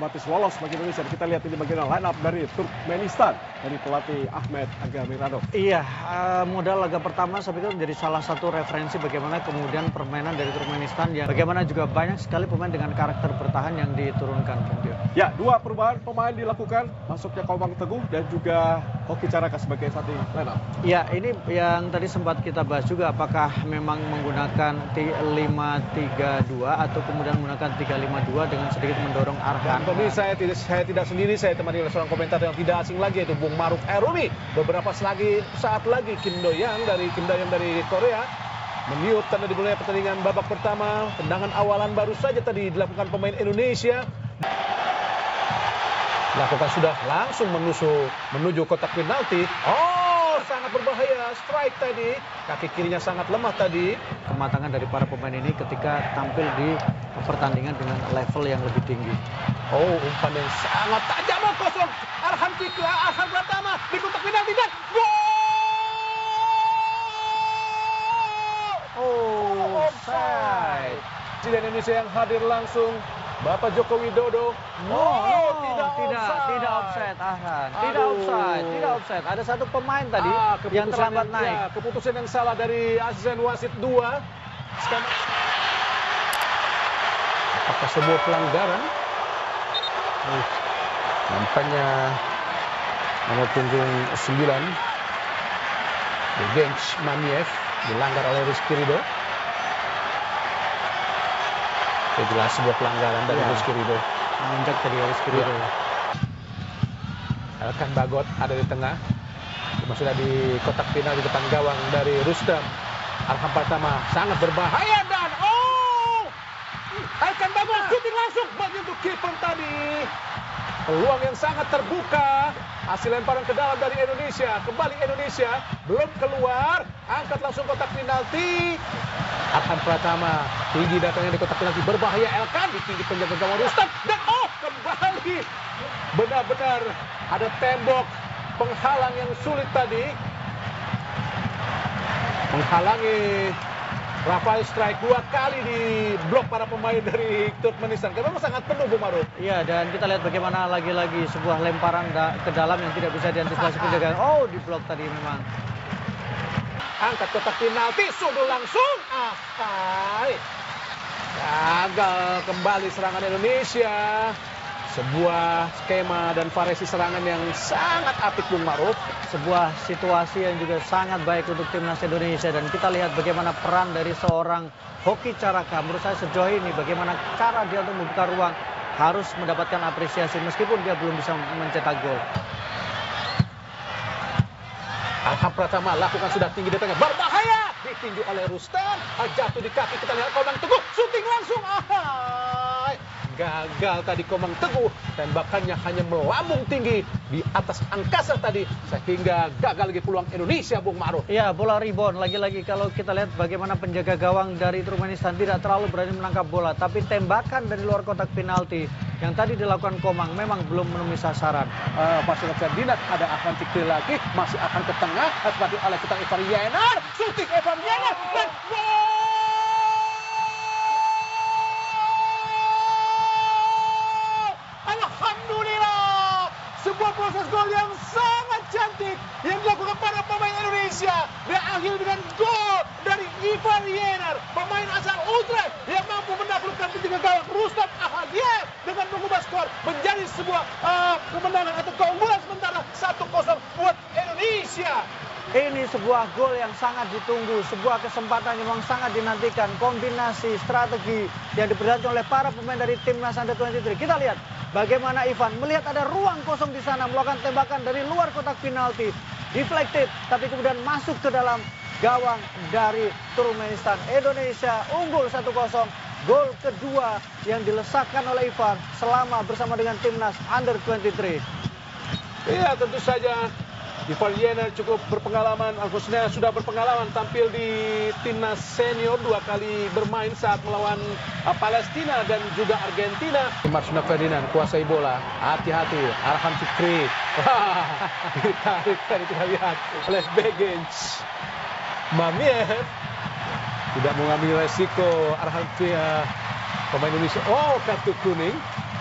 otomatis lolos bagi Indonesia. Kita lihat ini bagaimana line up dari Turkmenistan dari pelatih Ahmed Agamirano. Iya, modal laga pertama saya pikir menjadi salah satu referensi bagaimana kemudian permainan dari Turkmenistan, ya bagaimana juga banyak sekali pemain dengan karakter bertahan yang diturunkan. Ya, dua perubahan pemain dilakukan, masuknya Komang Teguh dan juga Hoki Caraka sebagai starting line up. Ya, ini yang tadi sempat kita bahas juga, apakah memang menggunakan 5-3-2 atau kemudian menggunakan 3-5-2 dengan sedikit mendorong Arhan. Tadi saya tidak sendiri, saya temani oleh seorang komentator yang tidak asing lagi, yaitu Bung Maruf Erumi. Beberapa saat lagi Kim Do-young dari Korea meniup tanda dimulai pertandingan babak pertama. Tendangan awalan baru saja tadi dilakukan pemain Indonesia. Lakukan sudah langsung menuju kotak penalti. Oh, sangat berbahaya strike tadi. Kaki kirinya sangat lemah tadi. Kematangan dari para pemain ini ketika tampil di pertandingan dengan level yang lebih tinggi. Oh, umpan yang sangat tajam. Kosong. Arhan Pratama di kotak penalti dan gol! Oh, offside. Presiden Indonesia yang hadir langsung, Bapak Joko Widodo. Tidak offside, Arhan. Tidak offside. Ada satu pemain tadi yang terlambat naik. Ya, keputusan yang salah dari asisten wasit 2. Apakah sebuah pelanggaran? Nampaknya nomor punggung 9, Genç Mamiev, dilanggar oleh Rizky Ridho. Itu jelas sebuah pelanggaran dari Rizky Ridho. Menginjak tadi Rizky Ridho. Elkan Bagot ada di tengah. Cuma sudah di kotak final di depan gawang dari Rustam. Arhan Pratama sangat berbahaya dan Elkan Bagot shooting langsung bagi untuk kiper tadi. Peluang yang sangat terbuka. Hasil lemparan ke dalam dari Indonesia. Kembali Indonesia. Belum keluar. Angkat langsung kotak penalti. Arhan Pratama tinggi datangnya di kotak penalti. Berbahaya Elkan. Di tinggi penjaga gawang Rustam. Dan kembali. Benar-benar ada tembok penghalang yang sulit tadi. Menghalangi Rafael strike 2 kali di blok para pemain dari Turkmenistan. Karena memang sangat penuh, Bung Maruf. Iya, dan kita lihat bagaimana lagi-lagi sebuah lemparan ke dalam yang tidak bisa diantisipasi penjagaan. Oh, di blok tadi memang. Angkat kotak penalti, sudul langsung. Gagal kembali serangan Indonesia. Sebuah skema dan variasi serangan yang sangat apik, Bung Maruf. Sebuah situasi yang juga sangat baik untuk timnas Indonesia. Dan kita lihat bagaimana peran dari seorang Hoki Caraka. Menurut saya sejauh ini bagaimana cara dia untuk membuka ruang harus mendapatkan apresiasi meskipun dia belum bisa mencetak gol. Arhan Pratama lakukan sudah tinggi di tengah. Berbahaya. Ditinju oleh Rustam. Jatuh di kaki. Kita lihat Komang Teguh. Shooting langsung. Gagal tadi Komang Teguh. Tembakannya hanya melambung tinggi di atas angkasa tadi. Sehingga gagal lagi peluang Indonesia, Bung Maruf. Ya, bola rebound. Lagi-lagi kalau kita lihat bagaimana penjaga gawang dari Turkmenistan tidak terlalu berani menangkap bola. Tapi tembakan dari luar kotak penalti yang tadi dilakukan Komang memang belum menemui sasaran. Pasukan Ferdinand ada Ahmad Fikri lagi. Masih akan ke tengah. Terpati oleh kita Ivar Yenar. Shooting Ivar Yenar. Dan gol! Sebuah proses gol yang sangat cantik yang dilakukan para pemain Indonesia. Berakhir dengan gol dari Ivar Yenar, pemain asal Utrecht yang mampu menaklukkan penjaga gawang Rustam Ahadiev dengan mengubah skor menjadi sebuah kemenangan atau keunggulan sementara 1-0 buat Indonesia. Ini sebuah gol yang sangat ditunggu, sebuah kesempatan yang memang sangat dinantikan. Kombinasi strategi yang diperlihatkan oleh para pemain dari timnas Under-23. Kita lihat bagaimana Ivan melihat ada ruang kosong di sana, melakukan tembakan dari luar kotak penalti. Deflected, tapi kemudian masuk ke dalam gawang dari Turkmenistan. Indonesia unggul 1-0. Gol kedua yang dilesakkan oleh Ivan selama bersama dengan timnas Under-23. Iya, tentu saja Ivar Yenar cukup berpengalaman, khususnya sudah berpengalaman tampil di timnas senior 2 kali bermain saat melawan Palestina dan juga Argentina. Marsuna Ferdinand kuasai bola, hati-hati, Arhan Fikri. Ditarik tadi kita lihat oleh Genç Mamiev. Tidak mengambil resiko Arhan pemain Indonesia. Oh, kartu kuning.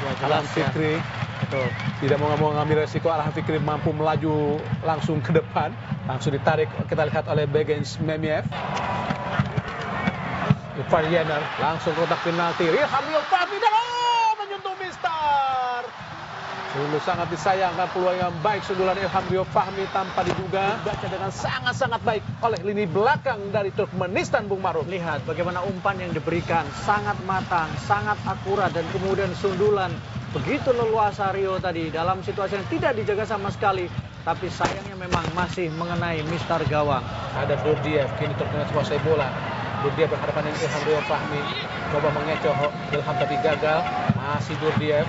Ya, Arhan jelas ya. Fikri. Betul. Tidak mau ngambil resiko. Arhan Fikri mampu melaju langsung ke depan. Langsung ditarik. Kita lihat oleh Begens Memiev. Ivan Yener langsung kotak penalti. Ilham Rio Fahmi dan menyentuh Mister. Dulu sangat disayangkan peluang yang baik sundulan Ilham Rio Fahmi tanpa diduga. Baca dengan sangat-sangat baik oleh lini belakang dari Turkmenistan, Bung Maruf. Lihat bagaimana umpan yang diberikan sangat matang, sangat akurat, dan kemudian sundulan begitu leluasa Rio tadi dalam situasi yang tidak dijaga sama sekali. Tapi sayangnya memang masih mengenai Mister gawang. Ada Durdiev, kini Turkmenistan menguasai bola. Durdiev berhadapan dengan Ilham Rio Fahmi. Coba mengecoh Ilham tapi gagal. Masih Durdiev.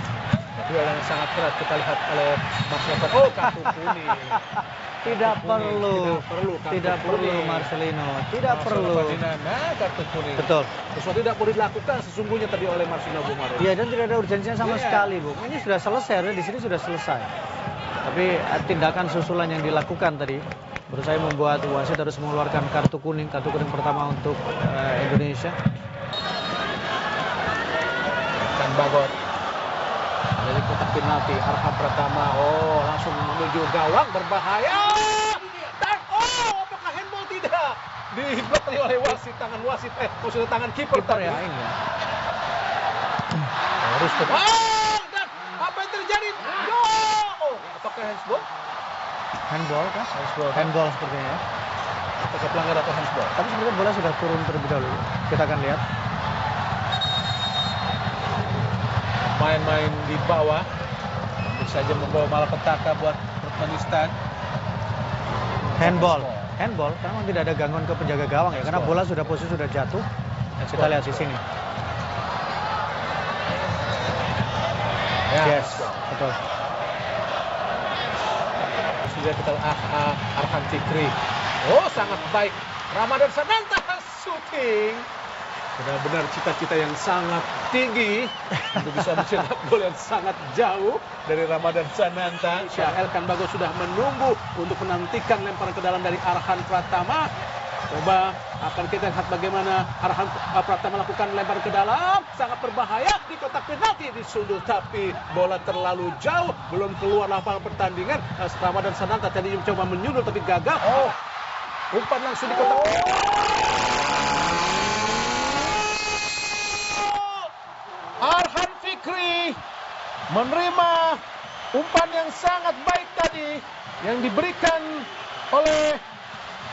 Duel yang sangat keras kita lihat oleh Marcelino. Oh, kartu kuning. Tidak perlu Marcelino, tidak perlu. Kartu kuning. Betul. Sesuatu tidak boleh dilakukan sesungguhnya tadi oleh Marcelino, Bung Maruf. Iya, dan tidak ada urgensinya sama sekali, Bung. Ini sudah selesai, di sini sudah selesai. Tapi tindakan susulan yang dilakukan tadi menurut saya membuat wasit harus mengeluarkan kartu kuning pertama untuk Indonesia. Dan Bagot dari kotak penalti Arham Pratama. Oh, langsung menuju gawang, berbahaya. Dan apakah handball? Tidak. Diblok oleh wasit, tangan wasit. Maksudnya tangan kiper tadi. Ya, ini ya. Harus dan apa yang terjadi? Go! Apakah handball? Handball kan? Handball sepertinya ya. Apakah pelanggar atau handball? Tapi sebenarnya bola sudah turun terlebih dahulu. Kita akan lihat. Main-main di bawah bisa saja membawa malapetaka buat Turkmenistan. Handball, karena memang tidak ada gangguan ke penjaga gawang ya, karena bola sudah posisi sudah jatuh. Kita lihat di sini. Ya, Yes, betul. Sudah kita Arhan Fikri. Oh, sangat baik. Ramadan Sananta shooting. Benar-benar cita-cita yang sangat tinggi untuk bisa mencetak gol yang sangat jauh dari Ramadan Sananta. Elkan Bagot sudah menunggu untuk menantikan lemparan ke dalam dari Arhan Pratama. Coba akan kita lihat bagaimana Arhan Pratama melakukan lemparan ke dalam. Sangat berbahaya di kotak penalti disundul, tapi bola terlalu jauh, belum keluar lapangan pertandingan. Ramadan Sananta tadi mencoba menyundul tapi gagal. Oh, umpan langsung di kotak penalti. Arhan Fikri menerima umpan yang sangat baik tadi yang diberikan oleh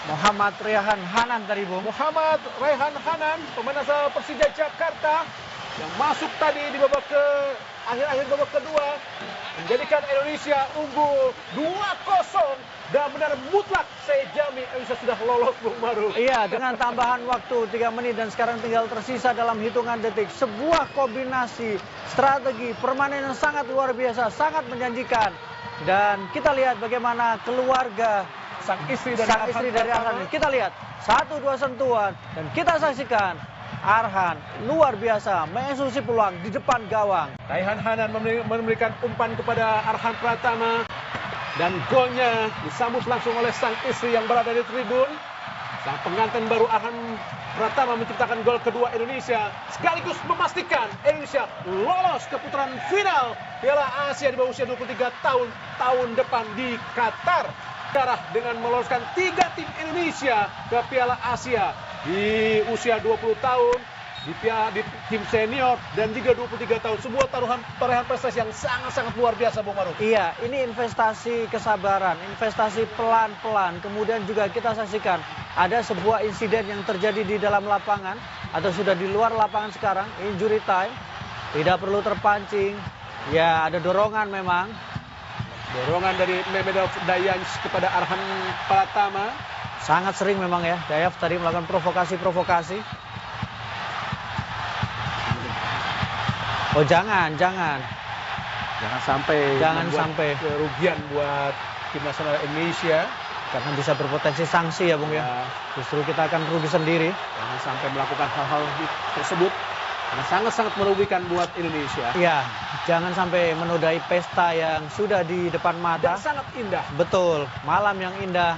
Muhammad Raihan Hanan tadi, Bung. Muhammad Raihan Hanan, pemain asal Persija Jakarta yang masuk tadi di babak akhir babak kedua menjadikan Indonesia unggul 2-0 dan benar mutlak saya jamin Indonesia sudah lolos, Bung Maruf. Iya, dengan tambahan waktu 3 menit dan sekarang tinggal tersisa dalam hitungan detik. Sebuah kombinasi strategi permainan yang sangat luar biasa, sangat menjanjikan. Dan kita lihat bagaimana keluarga sang istri dari Arhan. Kita lihat 1-2 sentuhan dan kita saksikan Arhan luar biasa mengeksekusi peluang di depan gawang. Raihan Hanan memberikan umpan kepada Arhan Pratama dan golnya disambut langsung oleh sang istri yang berada di tribun. Sang pengantin baru Arhan Pratama menciptakan gol kedua Indonesia sekaligus memastikan Indonesia lolos ke putaran final Piala Asia di bawah usia 23 tahun depan di Qatar. Darah dengan meloloskan 3 tim Indonesia ke Piala Asia di usia 20 tahun, di tim senior dan juga 23 tahun. Sebuah torehan prestasi yang sangat-sangat luar biasa, Bung Maruf. Iya, ini investasi kesabaran, investasi pelan-pelan. Kemudian juga kita saksikan ada sebuah insiden yang terjadi di dalam lapangan atau sudah di luar lapangan sekarang, injury time. Tidak perlu terpancing. Ya, ada dorongan memang. Dorongan dari Mehmedov Dayans kepada Arhan Pratama. Sangat sering memang ya, Dayav tadi melakukan provokasi. Oh, jangan sampai kerugian buat tim nasional Indonesia. Karena bisa berpotensi sanksi ya, Bung ya. Justru kita akan rugi sendiri. Jangan sampai melakukan hal-hal tersebut. Karena sangat-sangat merugikan buat Indonesia. Iya, jangan sampai menodai pesta yang sudah di depan mata. Dan sangat indah. Betul, malam yang indah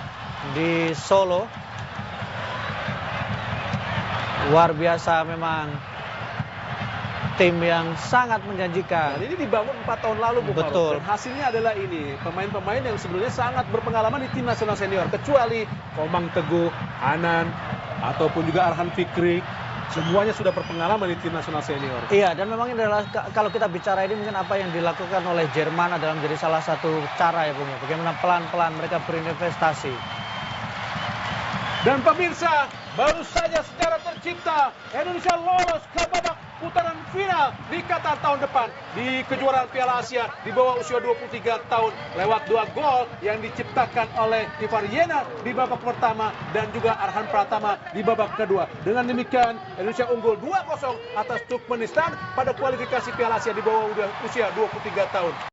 di Solo. Luar biasa memang tim yang sangat menjanjikan. Dan ini dibangun 4 tahun lalu, Bung Farouk. Betul. Dan hasilnya adalah ini, pemain-pemain yang sebenarnya sangat berpengalaman di tim nasional senior, kecuali Komang Teguh, Hanan, ataupun juga Arhan Fikri. Semuanya sudah berpengalaman di tim nasional senior. Iya, dan memang ini adalah kalau kita bicara ini mungkin apa yang dilakukan oleh Jerman adalah menjadi salah satu cara ya Bung ya. Bagaimana pelan-pelan mereka berinvestasi. Dan pemirsa, baru saja secara tercipta Indonesia lolos ke babak putaran final di Qatar tahun depan di kejuaraan Piala Asia di bawah usia 23 tahun lewat 2 gol yang diciptakan oleh Ivar Yena di babak pertama dan juga Arhan Pratama di babak kedua. Dengan demikian Indonesia unggul 2-0 atas Turkmenistan pada kualifikasi Piala Asia di bawah usia 23 tahun.